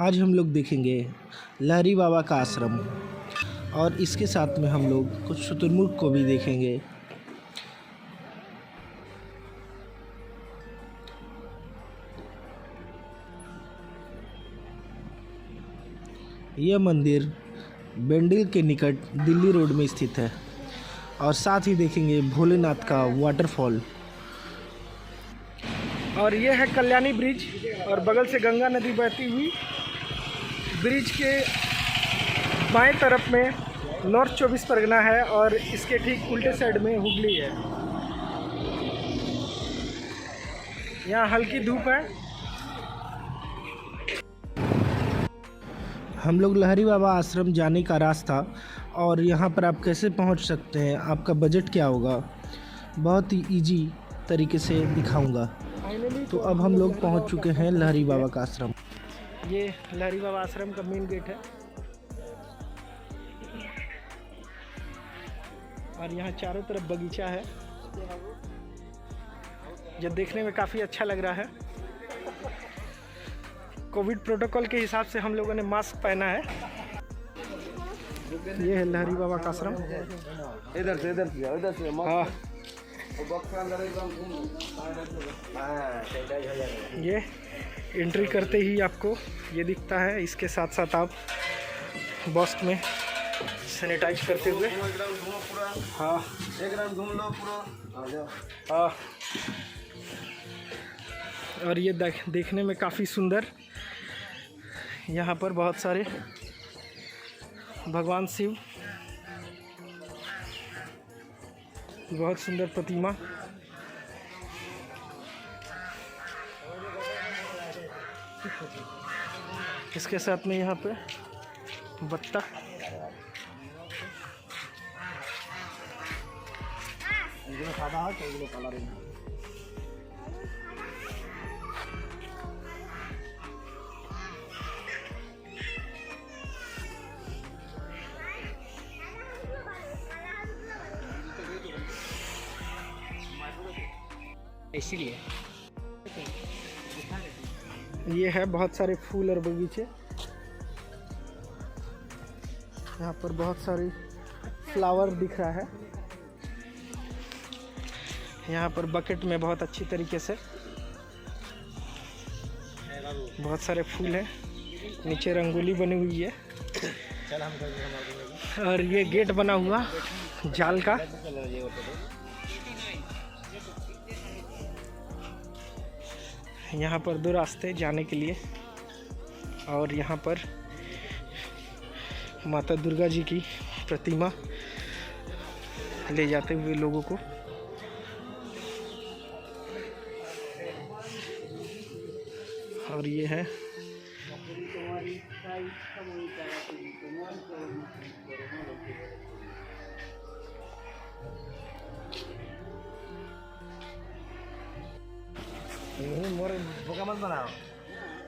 आज हम लोग देखेंगे लहरी बाबा का आश्रम और इसके साथ में हम लोग कुछ शुतुरमुर्ग को भी देखेंगे। यह मंदिर बेंडिल के निकट दिल्ली रोड में स्थित है और साथ ही देखेंगे भोलेनाथ का वाटरफॉल। और यह है कल्याणी ब्रिज और बगल से गंगा नदी बहती हुई। ब्रिज के बाएं तरफ में नॉर्थ 24 परगना है और इसके ठीक उल्टे साइड में हुगली है। यहाँ हल्की धूप है। हम लोग लहरी बाबा आश्रम जाने का रास्ता और यहाँ पर आप कैसे पहुँच सकते हैं, आपका बजट क्या होगा, बहुत ही इजी तरीके से दिखाऊंगा। तो अब हम लोग पहुँच चुके हैं लहरी बाबा का आश्रम। ये लहरी बाबा आश्रम का मेन गेट है और यहाँ चारों तरफ बगीचा है जो देखने में काफ़ी अच्छा लग रहा है। कोविड प्रोटोकॉल के हिसाब से हम लोगों ने मास्क पहना है। ये है लहरी बाबा का आश्रम। इधर से हाँ, ये एंट्री करते ही आपको ये दिखता है। इसके साथ साथ आप बॉक्स में सैनिटाइज करते हुए हाँ हाँ। और ये देखने में काफ़ी सुंदर, यहाँ पर बहुत सारे भगवान शिव, बहुत सुंदर प्रतिमा। इसके साथ में यहाँ पे बत्तख, इसीलिए ये है बहुत सारे फूल और बगीचे। यहाँ पर बहुत सारी फ्लावर दिख रहा है। यहाँ पर बकेट में बहुत अच्छी तरीके से बहुत सारे फूल हैं। नीचे रंगोली बनी हुई है और ये गेट बना हुआ जाल का। यहाँ पर दो रास्ते जाने के लिए और यहाँ पर माता दुर्गा जी की प्रतिमा ले जाते हुए लोगों को। और ये है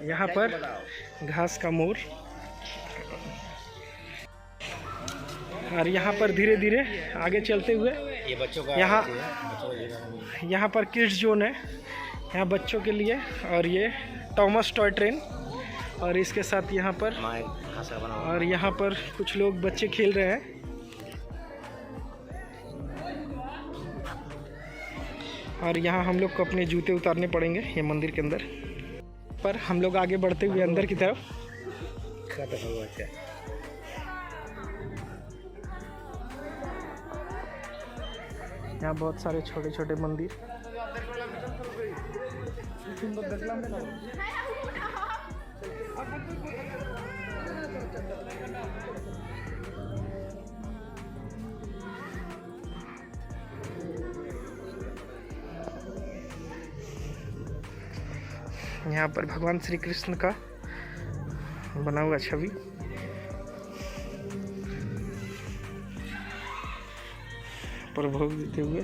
यहाँ पर घास का मोर। और यहाँ पर धीरे धीरे आगे चलते हुए ये बच्चों का यहाँ पर किड्स जोन है, यहाँ बच्चों के लिए। और ये थॉमस टॉय ट्रेन और इसके साथ यहाँ पर और यहाँ पर कुछ लोग बच्चे खेल रहे हैं। और यहाँ हम लोग को अपने जूते उतारने पड़ेंगे ये मंदिर के अंदर। पर हम लोग आगे बढ़ते हुए अंदर की तरफ। यहाँ बहुत सारे छोटे छोटे मंदिर। यहाँ पर भगवान श्री कृष्ण का बना हुआ छवि। पर भोग देते हुए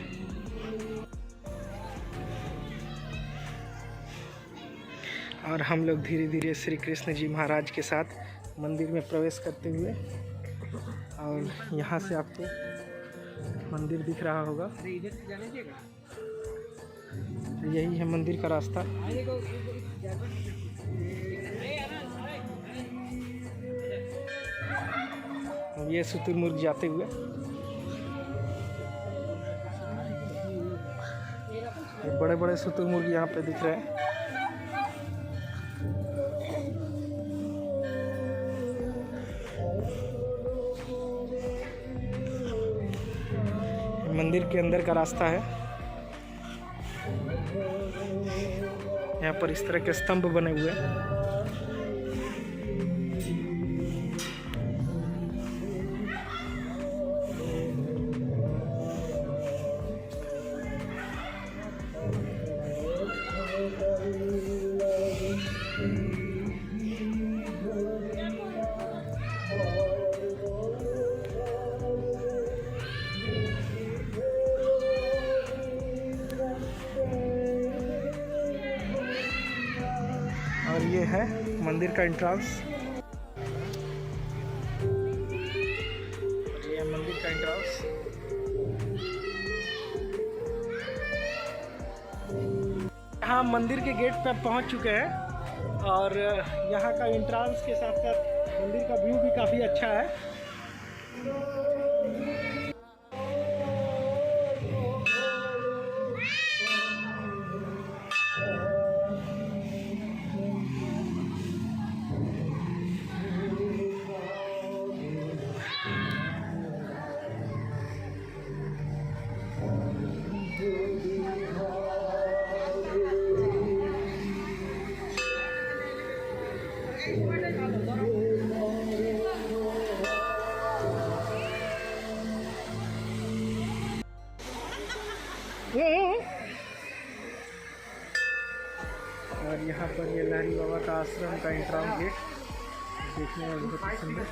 और हम लोग धीरे धीरे श्री कृष्ण जी महाराज के साथ मंदिर में प्रवेश करते हुए। और यहाँ से आपको मंदिर दिख रहा होगा। यही है मंदिर का रास्ता। ये शुतुरमुर्ग जाते हुए, ये बड़े बड़े शुतुरमुर्ग यहाँ पे दिख रहे हैं। मंदिर के अंदर का रास्ता है। यहाँ पर इस तरह के स्तंभ बने हुए हैं। और ये है मंदिर का एंट्रेंस। ये है मंदिर का एंट्रेंस। यहाँ मंदिर के गेट पर पहुँच चुके हैं और यहाँ का एंट्रेंस के साथ साथ मंदिर का व्यू भी काफ़ी अच्छा है। और यहाँ पर ये लहरी बाबा का आश्रम का एंट्रेंस गेट देखने में बहुत ही सुंदर।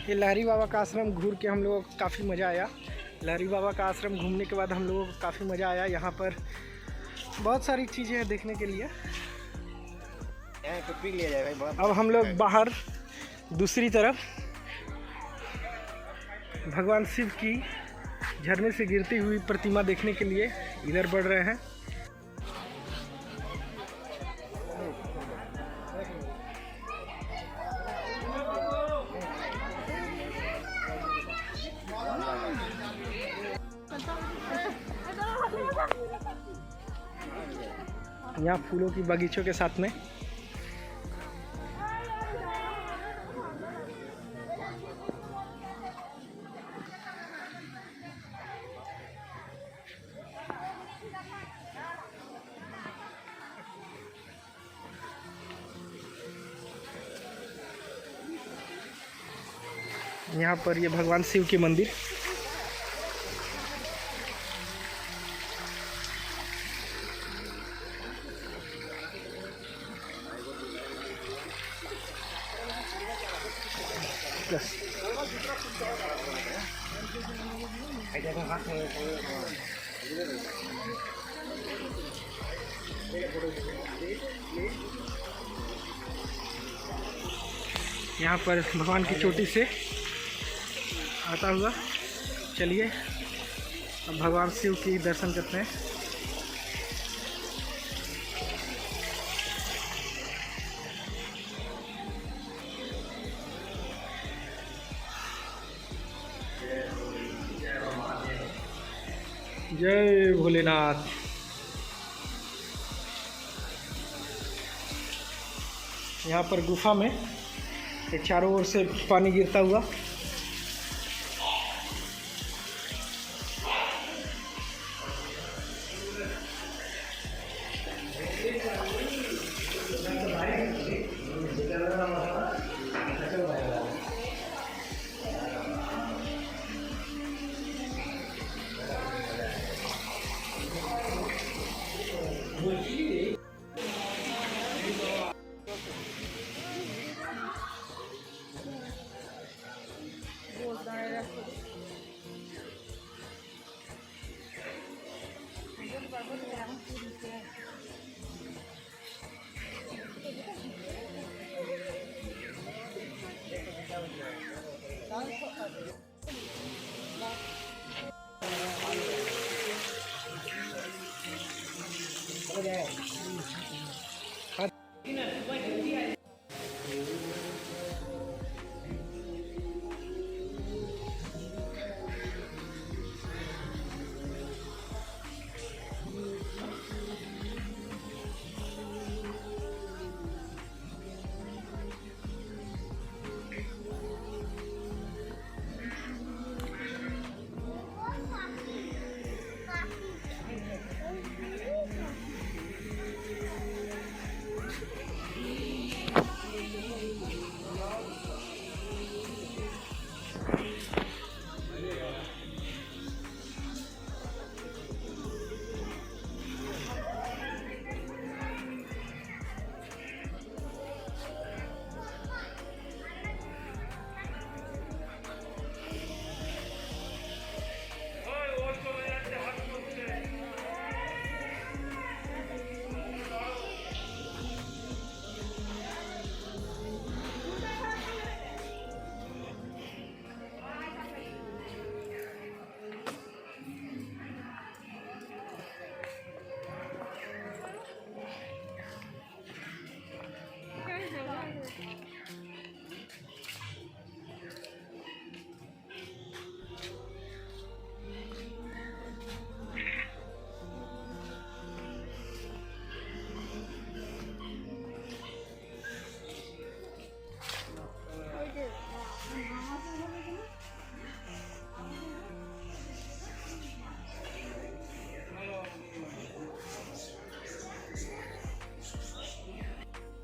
ये लहरी बाबा का आश्रम घूर के हम लोगों को काफ़ी मज़ा आया। लहरी बाबा का आश्रम घूमने के बाद हम लोगों को काफ़ी मज़ा आया। यहाँ पर बहुत सारी चीज़ें हैं देखने के लिए। कुछ भी लिया जाए भाई। अब हम लोग बाहर दूसरी तरफ भगवान शिव की झरने से गिरती हुई प्रतिमा देखने के लिए इधर बढ़ रहे हैं। यहाँ फूलों की बगीचों के साथ में यहाँ पर ये भगवान शिव के मंदिर। प्लस। यहाँ पर भगवान की चोटी से आता हुआ, चलिए अब भगवान शिव की दर्शन करते हैं। जय भोलेनाथ। यहाँ पर गुफा में चारों ओर से पानी गिरता हुआ,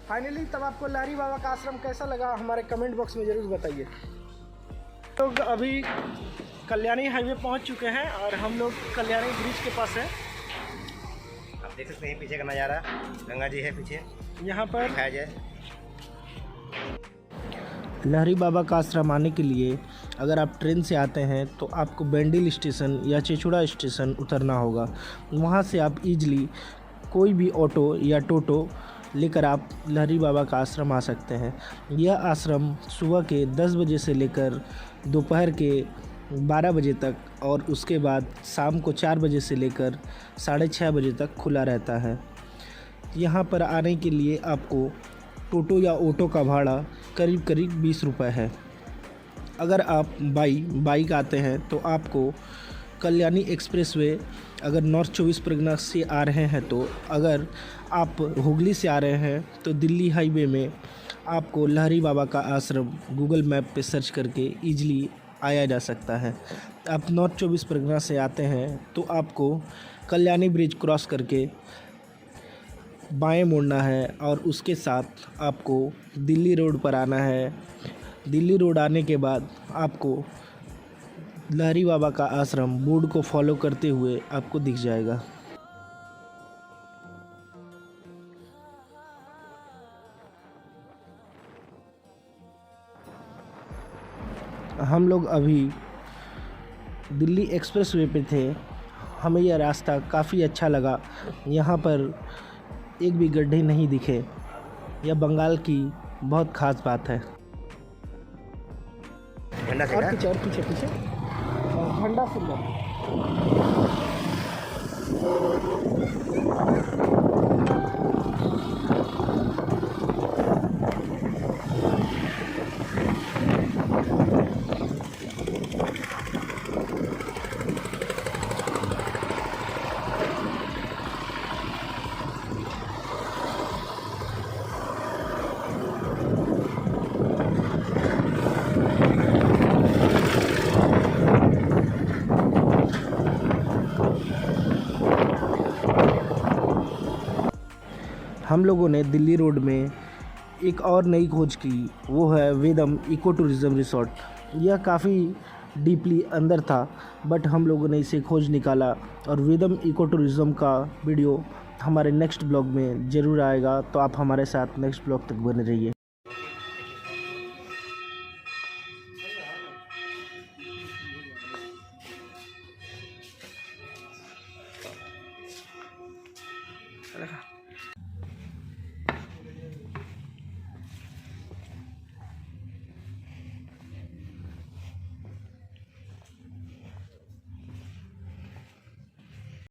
फाइनली तब आपको लहरी बाबा का आश्रम कैसा लगा हमारे कमेंट बॉक्स में ज़रूर बताइए। तो अभी कल्याणी हाईवे पहुंच चुके हैं और हम लोग कल्याणी ब्रिज के पास हैं। आप देख सकते हैं पीछे का नज़ारा, गंगा जी है पीछे, यहाँ पर दिखाया जाए। लहरी बाबा का आश्रम आने के लिए अगर आप ट्रेन से आते हैं तो आपको बैंडिल स्टेशन या चेचुड़ा स्टेशन उतरना होगा। वहाँ से आप इजली कोई भी ऑटो या टोटो लेकर आप लहरी बाबा का आश्रम आ सकते हैं। यह आश्रम सुबह के 10 बजे से लेकर दोपहर के 12 बजे तक और उसके बाद शाम को 4 बजे से लेकर 6:30 बजे तक खुला रहता है। यहाँ पर आने के लिए आपको टोटो या ऑटो का भाड़ा करीब करीब 20 रुपये है। अगर आप बाइक आते हैं तो आपको कल्याणी एक्सप्रेसवे, अगर नॉर्थ 24 परगना से आ रहे हैं तो, अगर आप हुगली से आ रहे हैं तो दिल्ली हाईवे में आपको लहरी बाबा का आश्रम गूगल मैप पे सर्च करके इजीली आया जा सकता है। आप नॉर्थ 24 परगना से आते हैं तो आपको कल्याणी ब्रिज क्रॉस करके बाएं मुड़ना है और उसके साथ आपको दिल्ली रोड पर आना है। दिल्ली रोड आने के बाद आपको लहरी बाबा का आश्रम बोर्ड को फॉलो करते हुए आपको दिख जाएगा। हम लोग अभी दिल्ली एक्सप्रेसवे पे थे। हमें यह रास्ता काफ़ी अच्छा लगा। यहाँ पर एक भी गड्ढे नहीं दिखे। यह बंगाल की बहुत ख़ास बात है। झंडा से और पीछे पीछे झंडा सुंदर। हम लोगों ने दिल्ली रोड में एक और नई खोज की, वो है वेदम इको टूरिज़्म रिसोर्ट। यह काफ़ी डीपली अंदर था, बट हम लोगों ने इसे खोज निकाला और वेदम इको टूरिज़्म का वीडियो हमारे नेक्स्ट ब्लॉग में ज़रूर आएगा। तो आप हमारे साथ नेक्स्ट ब्लॉग तक बने रहिए। देखा